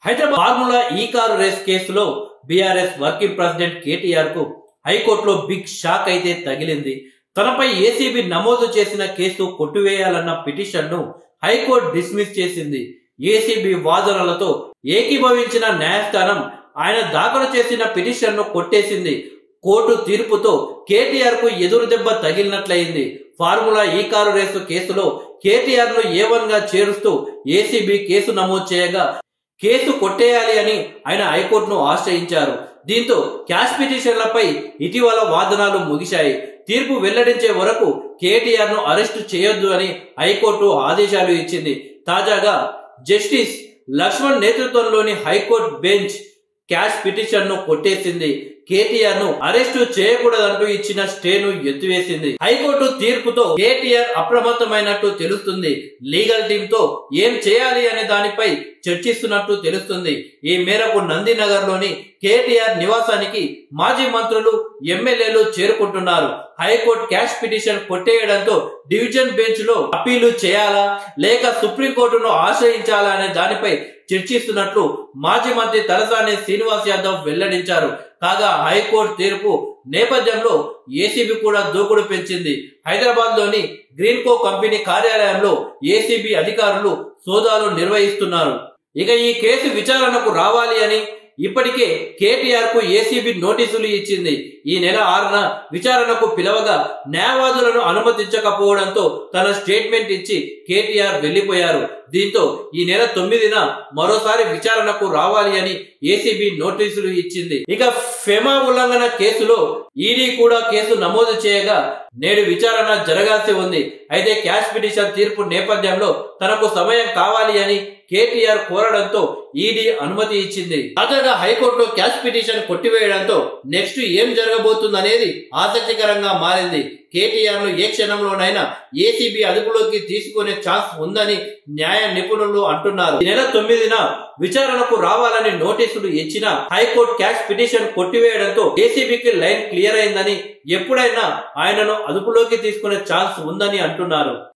Hyderabad formula ఈ car race కేసులో BRS working president KTR కు హైకోర్టులో బిగ్ షాక్ అయితే తగిలింది. తనపై ఏసీబీ నమోదు చేసిన కేసు కొట్టివేయాలన్న పిటిషన్ ను హైకోర్టు డిస్మిస్ చేసింది. ఏసీబీ వాదనలతో ఏకీభవించిన న్యాయస్థానం ఆయన దాఖలు చేసిన పిటిషన్ ను కొట్టేసింది. కోర్టు తీర్పుతో కేటీఆర్ కు ఎదురు దెబ్బ తగిలినట్లయింది. ఫార్ములా ఈ కారు రేసు కేసులో కేటీఆర్ ను A1 గా చేరుస్తూ ఏసీబీ కేసు నమోదు చేయగా కేసు కొట్టేయాలి అని ఆయన హైకోర్టును ఆశ్రయించారు. దీంతో క్యాష్ పిటిషన్లపై ఇటీవల వాదనలు ముగిశాయి. తీర్పు వెల్లడించే వరకు కేటీఆర్ ను అరెస్టు చేయొద్దు అని హైకోర్టు ఆదేశాలు ఇచ్చింది. తాజాగా జస్టిస్ లక్ష్మణ్ నేతృత్వంలోని హైకోర్టు బెంచ్ క్యాష్ పిటిషన్ ను కొట్టేసింది. కేటీఆర్ ను అరెస్టు చేయకూడదంటూ ఇచ్చిన స్టేను ఎత్తివేసింది. హైకోర్టు తీర్పుతో కేటీఆర్ అప్రమత్తమైనట్టు తెలుస్తుంది. లీగల్ టీమ్ తో ఏం చేయాలి అనే దానిపై చర్చిస్తున్నట్టు తెలుస్తుంది. ఈ మేరకు నందినగర్ లోని కేటీఆర్ నివాసానికి మాజీ మంత్రులు, ఎమ్మెల్యేలు చేరుకుంటున్నారు. హైకోర్టు క్యాష్ పిటిషన్ కొట్టేయడంతో డివిజన్ బెంచ్ లో అప్పీలు చేయాలా లేక సుప్రీంకోర్టును ఆశ్రయించాలా అనే దానిపై చర్చిస్తున్నట్లు మాజీ మంత్రి తలసాని శ్రీనివాస్ యాదవ్ వెల్లడించారు. కాగా హైకోర్టు తీర్పు నేపథ్యంలో ఏసీబీ కూడా దూకుడు పెంచింది. హైదరాబాద్ లోని గ్రీన్కో కంపెనీ కార్యాలయంలో ఏసీబీ అధికారులు సోదాలు నిర్వహిస్తున్నారు. ఇక ఈ కేసు విచారణకు రావాలి అని ఇప్పటికే కేటీఆర్ కు ఏసీబీ నోటీసులు ఇచ్చింది. ఈ నెల 6న విచారణకు పిలవగా న్యాయవాదులను అనుమతించకపోవడంతో తన స్టేట్మెంట్ ఇచ్చి కేటీఆర్ వెళ్లిపోయారు. దీంతో ఈ నెల 9న మరోసారి విచారణకు రావాలి అని ఏసీబీ నోటీసులు ఇచ్చింది. ఇక ఫెమా ఉల్లంఘన కేసులో ఈడీ కూడా కేసు నమోదు చేయగా నేడు విచారణ జరగాల్సి ఉంది. అయితే క్యాష్ పిటిషన్ తీర్పు నేపథ్యంలో తనకు సమయం కావాలి అని కేటీఆర్ కోరడంతో ఈడీ అనుమతి ఇచ్చింది. తాజాగా హైకోర్టులో క్యాష్ పిటిషన్ కొట్టివేయడంతో నెక్స్ట్ ఏం జరగబోతుందనేది ఆసక్తికరంగా మారింది. కేటీఆర్ ను ఏ క్షణంలోనైనా ఏసీబీ అదుపులోకి తీసుకునే ఛాన్స్ ఉందని న్యాయ నిపుణులు అంటున్నారు. ఈ నెల 9న విచారణకు రావాలని నోటీసులు ఇచ్చిన హైకోర్టు క్యాష్ పిటిషన్ కొట్టివేయడంతో ఏసీబీకి లైన్ క్లియర్ అయిందని, ఎప్పుడైనా ఆయనను అదుపులోకి తీసుకునే ఛాన్స్ ఉందని అంటున్నారు.